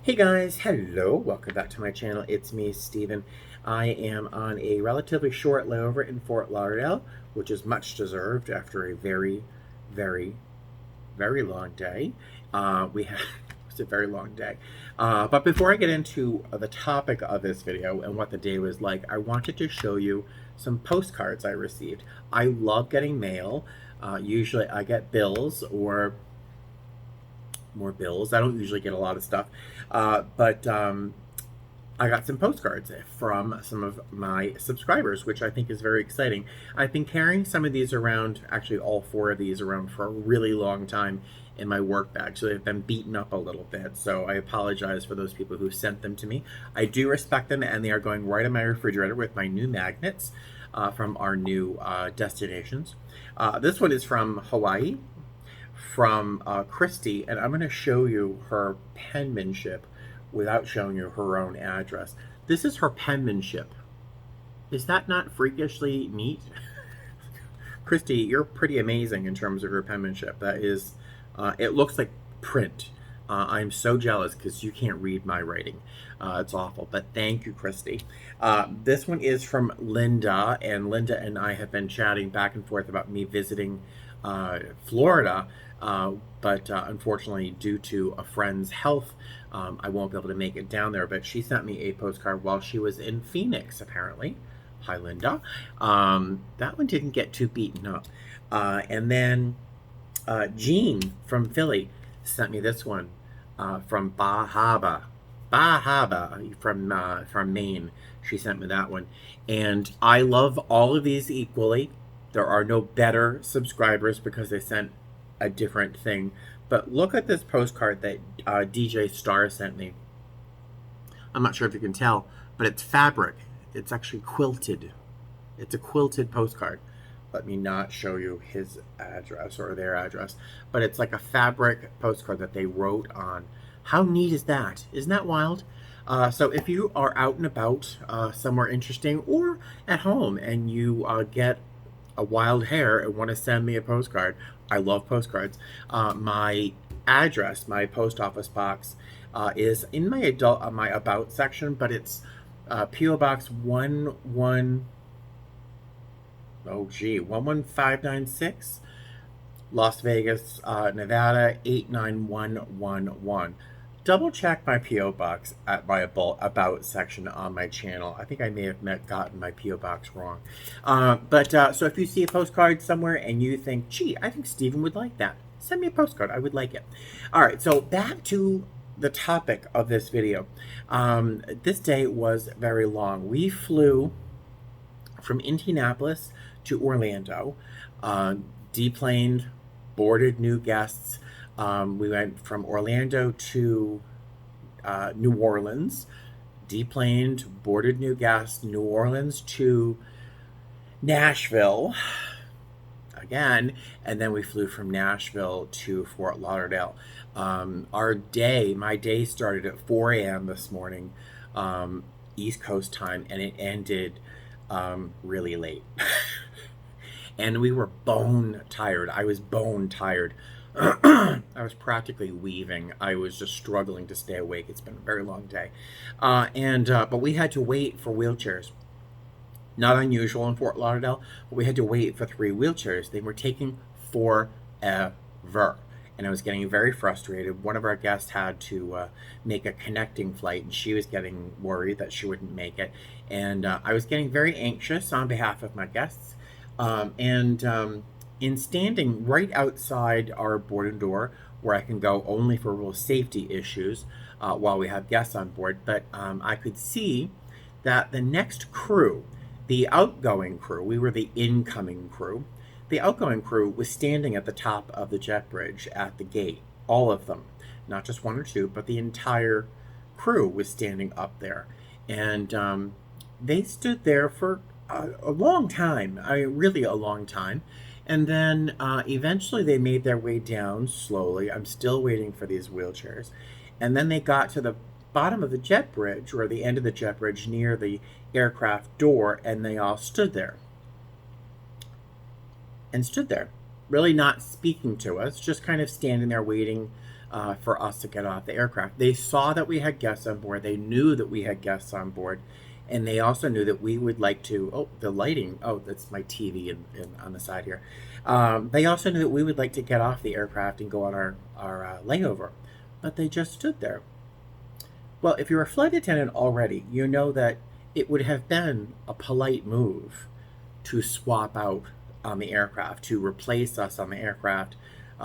Hey guys, hello, welcome back to my channel. It's me, Steven. I am on a relatively short layover in Fort Lauderdale, which is much deserved after a very, very, very long day. We had It's a very long day. But before I get into the topic of this video and what the day was like, I wanted to show you some postcards I received. I love getting mail. Usually I get bills or more bills. I don't usually get a lot of stuff, but I got some postcards from some of my subscribers, which I think is very exciting. I've been carrying some of these around, actually all four of these around for a really long time in my work bag, so they've been beaten up a little bit, so I apologize for those people who sent them to me. I do respect them, and they are going right in my refrigerator with my new magnets from our new destinations. This one is from Hawaii, from Christy, and I'm going to show you her penmanship without showing you her own address. This is her penmanship. Is that not freakishly neat? Christy, you're pretty amazing in terms of your penmanship. That is, it looks like print. I'm so jealous because you can't read my writing. It's awful, but thank you, Christy. This one is from Linda, and Linda and I have been chatting back and forth about me visiting Florida, but unfortunately, due to a friend's health, I won't be able to make it down there. But she sent me a postcard while she was in Phoenix, apparently. Hi, Linda. That one didn't get too beaten up. And then Jean from Philly sent me this one from Bahaba. Bahaba from Maine. She sent me that one. And I love all of these equally. There are no better subscribers because they sent a different thing. But look at this postcard that DJ Star sent me. I'm not sure if you can tell, but it's fabric. It's actually quilted. It's a quilted postcard. Let me not show you his address or their address, but it's like a fabric postcard that they wrote on. How neat is that? Isn't that wild? So if you are out and about somewhere interesting or at home and you get a wild hair and want to send me a postcard, I love postcards. My address, my post office box, is in my my about section, but it's PO Box 11596, Las Vegas, Nevada 89111. Double check my PO box at my about section on my channel. I think I may have gotten my PO box wrong. So if you see a postcard somewhere and you think, gee, I think Steven would like that, send me a postcard. I would like it. All right, so back to the topic of this video. This day was very long. We flew from Indianapolis to Orlando, deplaned, boarded new guests. We went from Orlando to New Orleans, deplaned, boarded new guests, New Orleans to Nashville again, and then we flew from Nashville to Fort Lauderdale. My day started at 4 a.m. this morning, East Coast time, and it ended really late. And we were bone tired. I was bone tired. I was practically weaving. I was just struggling to stay awake. It's been a very long day. But we had to wait for wheelchairs. Not unusual in Fort Lauderdale, but we had to wait for 3 wheelchairs. They were taking forever. And I was getting very frustrated. One of our guests had to make a connecting flight, and she was getting worried that she wouldn't make it. And I was getting very anxious on behalf of my guests. In standing right outside our boarding door, where I can go only for real safety issues while we have guests on board, but I could see that the next crew, the outgoing crew, we were the incoming crew, the outgoing crew was standing at the top of the jet bridge at the gate, all of them, not just 1 or 2, but the entire crew was standing up there. And they stood there for a long time, really a long time. And then eventually they made their way down slowly. I'm still waiting for these wheelchairs. And then they got to the bottom of the jet bridge, or the end of the jet bridge near the aircraft door, and they all stood there. Really not speaking to us, just kind of standing there waiting for us to get off the aircraft. They saw that we had guests on board. They knew that we had guests on board. And they also knew that we would like to, oh, the lighting, oh, that's my TV on the side here. They also knew that we would like to get off the aircraft and go on our layover. But they just stood there. Well, if you're a flight attendant already, you know that it would have been a polite move to swap out on the aircraft, to replace us on the aircraft,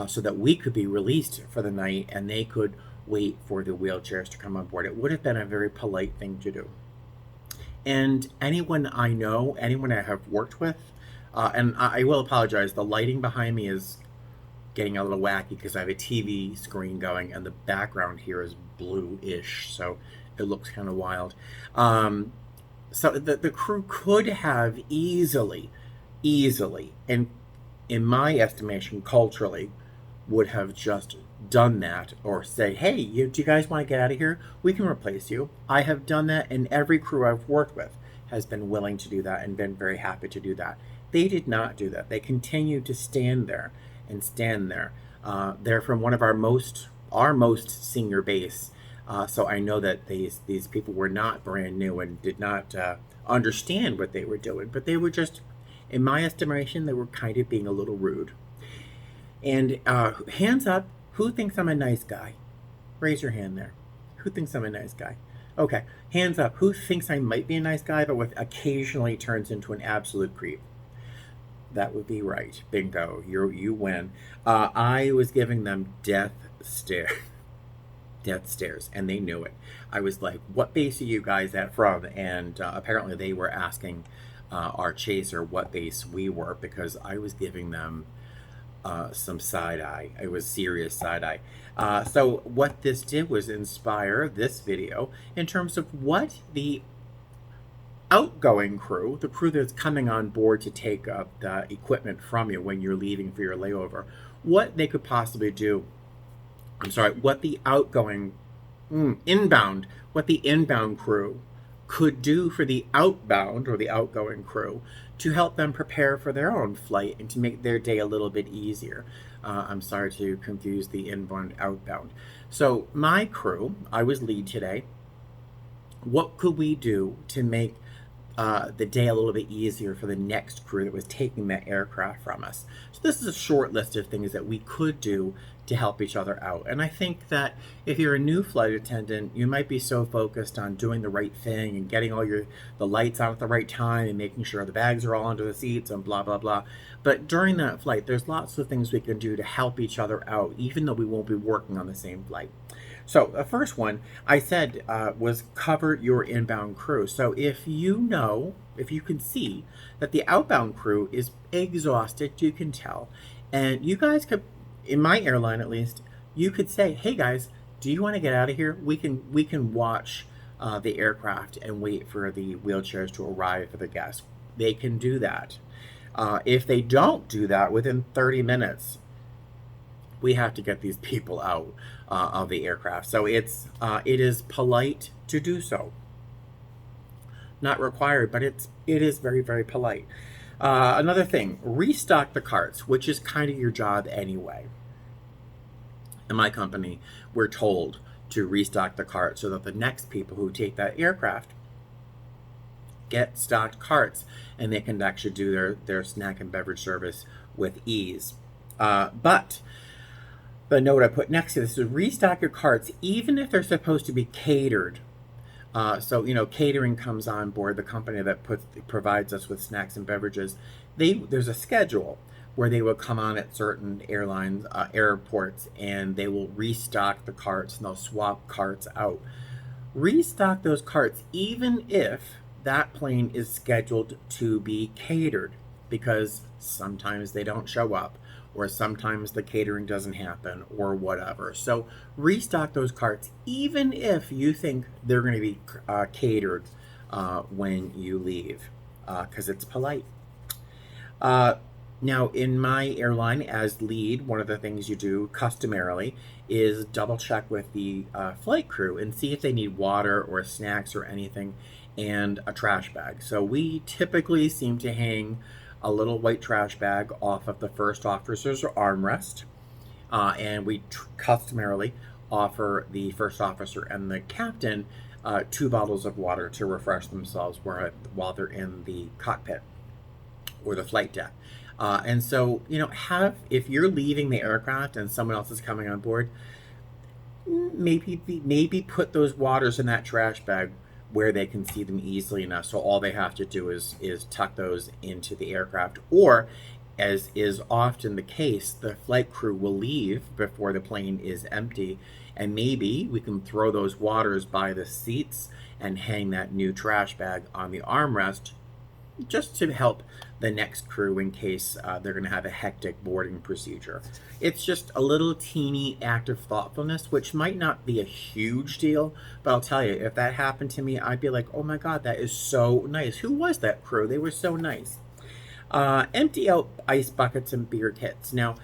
so that we could be released for the night and they could wait for the wheelchairs to come on board. It would have been a very polite thing to do. And anyone I know, anyone I have worked with, and I will apologize, the lighting behind me is getting a little wacky because I have a TV screen going and the background here is blue-ish, so it looks kind of wild. So the crew could have easily, and in my estimation, culturally, would have just done that or say, hey, do you guys want to get out of here? We can replace you. I have done that, and every crew I've worked with has been willing to do that and been very happy to do that. They did not do that. They continued to stand there and stand there. They're from one of our most senior base, so I know that these people were not brand new and did not understand what they were doing, but they were just, in my estimation, they were kind of being a little rude. And hands up, who thinks I'm a nice guy? Raise your hand there. Who thinks I'm a nice guy? Okay, hands up, who thinks I might be a nice guy, but with occasionally turns into an absolute creep? That would be right. Bingo. You win. I was giving them death stares, and they knew it. I was like, what base are you guys at from? And apparently they were asking our chaser what base we were, because I was giving them some side eye. It was serious side eye. So what this did was inspire this video in terms of what the outgoing crew, the crew that's coming on board to take up the equipment from you when you're leaving for your layover, what they could possibly do. What the outgoing inbound, what the inbound crew could do for the outbound or the outgoing crew to help them prepare for their own flight and to make their day a little bit easier. I'm sorry to confuse the inbound outbound. So my crew, I was lead today. What could we do to make the day a little bit easier for the next crew that was taking that aircraft from us? So this is a short list of things that we could do to help each other out. And I think that if you're a new flight attendant, you might be so focused on doing the right thing and getting all the lights on at the right time and making sure the bags are all under the seats and blah, blah, blah. But during that flight, there's lots of things we can do to help each other out, even though we won't be working on the same flight. So the first one I said was cover your inbound crew. So if you can see that the outbound crew is exhausted, you can tell. And you guys could, in my airline at least, you could say, hey guys, do you want to get out of here? We can watch the aircraft and wait for the wheelchairs to arrive for the guests. They can do that. If they don't do that within 30 minutes, we have to get these people out of the aircraft. So it is polite to do so. Not required, but it is very, very polite. Another thing, restock the carts, which is kind of your job anyway. In my company, we're told to restock the cart so that the next people who take that aircraft get stocked carts and they can actually do their snack and beverage service with ease. But the note I put next to this is restock your carts, even if they're supposed to be catered. So, catering comes on board, the company that provides us with snacks and beverages. There's a schedule where they will come on at certain airports, and they will restock the carts and they'll swap carts out. Restock those carts, even if that plane is scheduled to be catered, because sometimes they don't show up, or sometimes the catering doesn't happen, or whatever. So restock those carts, even if you think they're going to be catered when you leave, because it's polite. Now, in my airline as lead, one of the things you do customarily is double check with the flight crew and see if they need water or snacks or anything, and a trash bag. So we typically seem to hang a little white trash bag off of the first officer's armrest. and we customarily offer the first officer and the captain 2 bottles of water to refresh themselves while they're in the cockpit or the flight deck. And so, if you're leaving the aircraft and someone else is coming on board, maybe put those waters in that trash bag where they can see them easily enough. So all they have to do is tuck those into the aircraft, or as is often the case, the flight crew will leave before the plane is empty, and maybe we can throw those waters by the seats and hang that new trash bag on the armrest just to help the next crew in case they're going to have a hectic boarding procedure. It's just a little teeny act of thoughtfulness, which might not be a huge deal, but I'll tell you, if that happened to me, I'd be like, oh my God, that is so nice. Who was that crew? They were so nice. Empty out ice buckets and beer kits. Now,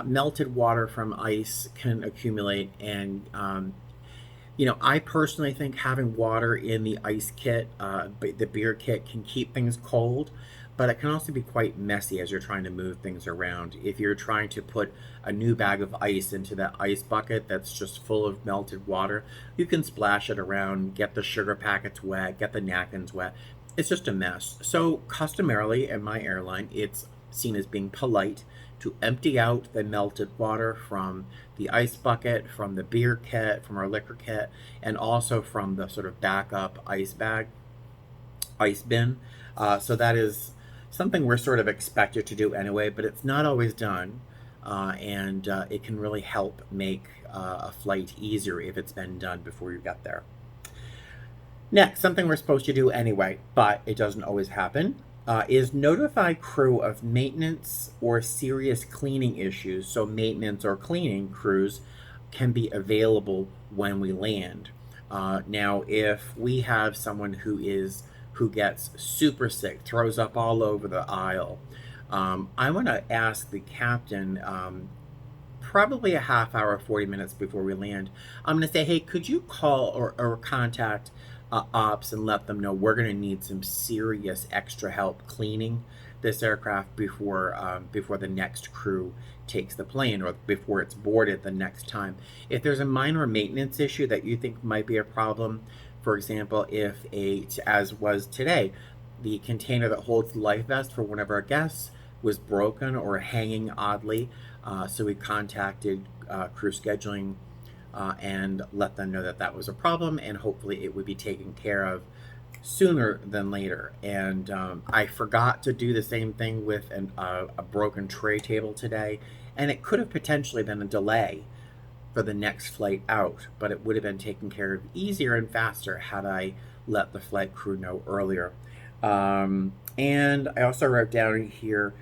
melted water from ice can accumulate, and I personally think having water in the ice kit, the beer kit, can keep things cold, but it can also be quite messy as you're trying to move things around. If you're trying to put a new bag of ice into that ice bucket that's just full of melted water, you can splash it around, get the sugar packets wet, get the napkins wet. It's just a mess. So customarily in my airline, it's seen as being polite to empty out the melted water from the ice bucket, from the beer kit, from our liquor kit, and also from the sort of backup ice bin. So that is something we're sort of expected to do anyway, but it's not always done. And it can really help make a flight easier if it's been done before you get there. Next, something we're supposed to do anyway, but it doesn't always happen, is notify crew of maintenance or serious cleaning issues. So maintenance or cleaning crews can be available when we land. Now, if we have someone who gets super sick, throws up all over the aisle, I want to ask the captain, probably a half hour, 40 minutes before we land. I'm going to say, hey, could you call or contact ops and let them know we're going to need some serious extra help cleaning this aircraft before the next crew takes the plane, or before it's boarded the next time. If there's a minor maintenance issue that you think might be a problem, for example, if as was today, the container that holds the life vest for one of our guests was broken or hanging oddly, so we contacted crew scheduling and let them know that was a problem, and hopefully it would be taken care of sooner than later. And I forgot to do the same thing with a broken tray table today, and it could have potentially been a delay for the next flight out, but it would have been taken care of easier and faster had I let the flight crew know earlier. And I also wrote down here,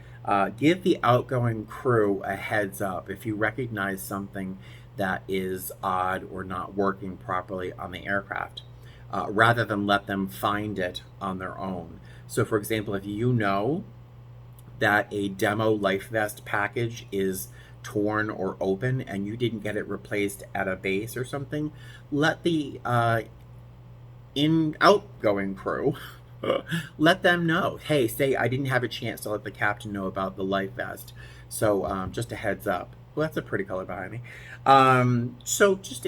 give the outgoing crew a heads up if you recognize something that is odd or not working properly on the aircraft, rather than let them find it on their own. So for example, if you know that a demo life vest package is torn or open and you didn't get it replaced at a base or something, let the outgoing crew let them know. Hey, say I didn't have a chance to let the captain know about the life vest, so just a heads up. Well, that's a pretty color behind me. So just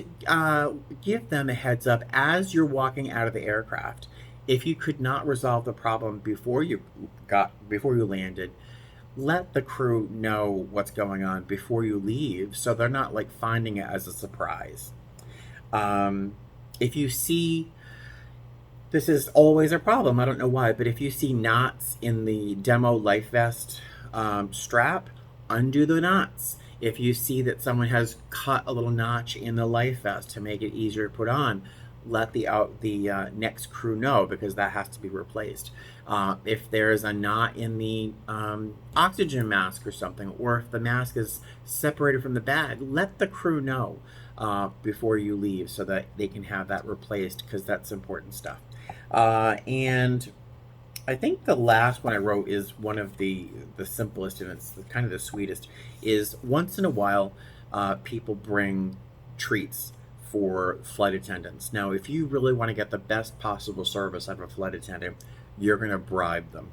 give them a heads up as you're walking out of the aircraft. If you could not resolve the problem before you landed, let the crew know what's going on before you leave, so they're not like finding it as a surprise. If you see, this is always a problem, I don't know why, but if you see knots in the demo life vest strap, undo the knots. If you see that someone has cut a little notch in the life vest to make it easier to put on, let the next crew know, because that has to be replaced. If there's a knot in the oxygen mask or something, or if the mask is separated from the bag, let the crew know before you leave so that they can have that replaced, because that's important stuff. And I think the last one I wrote is one of the simplest, and it's kind of the sweetest, is once in a while people bring treats for flight attendants. Now, if you really want to get the best possible service out of a flight attendant, you're going to bribe them.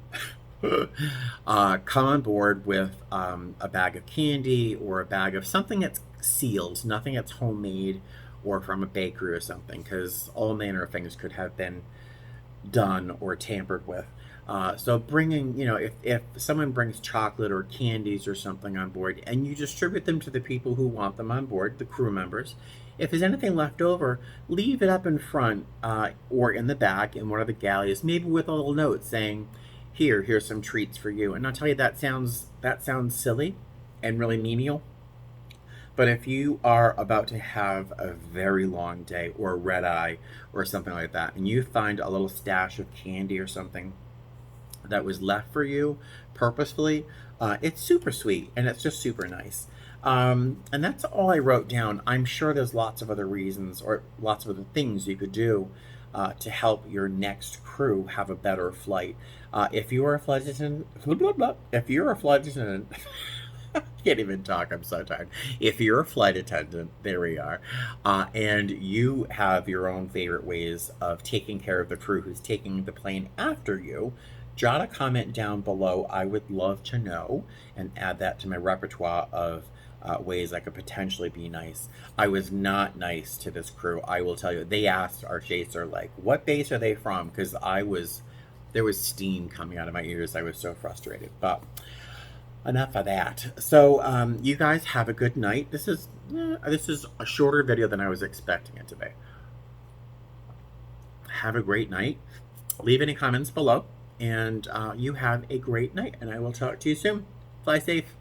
Come on board with a bag of candy or a bag of something that's sealed, nothing that's homemade or from a bakery or something, because all manner of things could have been done or tampered with. So bringing, if someone brings chocolate or candies or something on board and you distribute them to the people who want them on board, the crew members, if there's anything left over, leave it up in front or in the back in one of the galleys, maybe with a little note saying, here's some treats for you. And I'll tell you, that sounds silly and really menial. But if you are about to have a very long day or a red eye or something like that, and you find a little stash of candy or something that was left for you purposefully, it's super sweet and it's just super nice. And that's all I wrote down. I'm sure there's lots of other reasons or lots of other things you could do to help your next crew have a better flight. If you are a flight attendant, if you're a flight attendant, I can't even talk. I'm so tired. If you're a flight attendant, there we are, and you have your own favorite ways of taking care of the crew who's taking the plane after you, jot a comment down below. I would love to know and add that to my repertoire of ways I could potentially be nice. I was not nice to this crew. I will tell you. They asked our chaser, like, what base are they from? Because there was steam coming out of my ears. I was so frustrated. But enough of that. So you guys have a good night. This is a shorter video than I was expecting it to be. Have a great night. Leave any comments below, and you have a great night, and I will talk to you soon. Fly safe.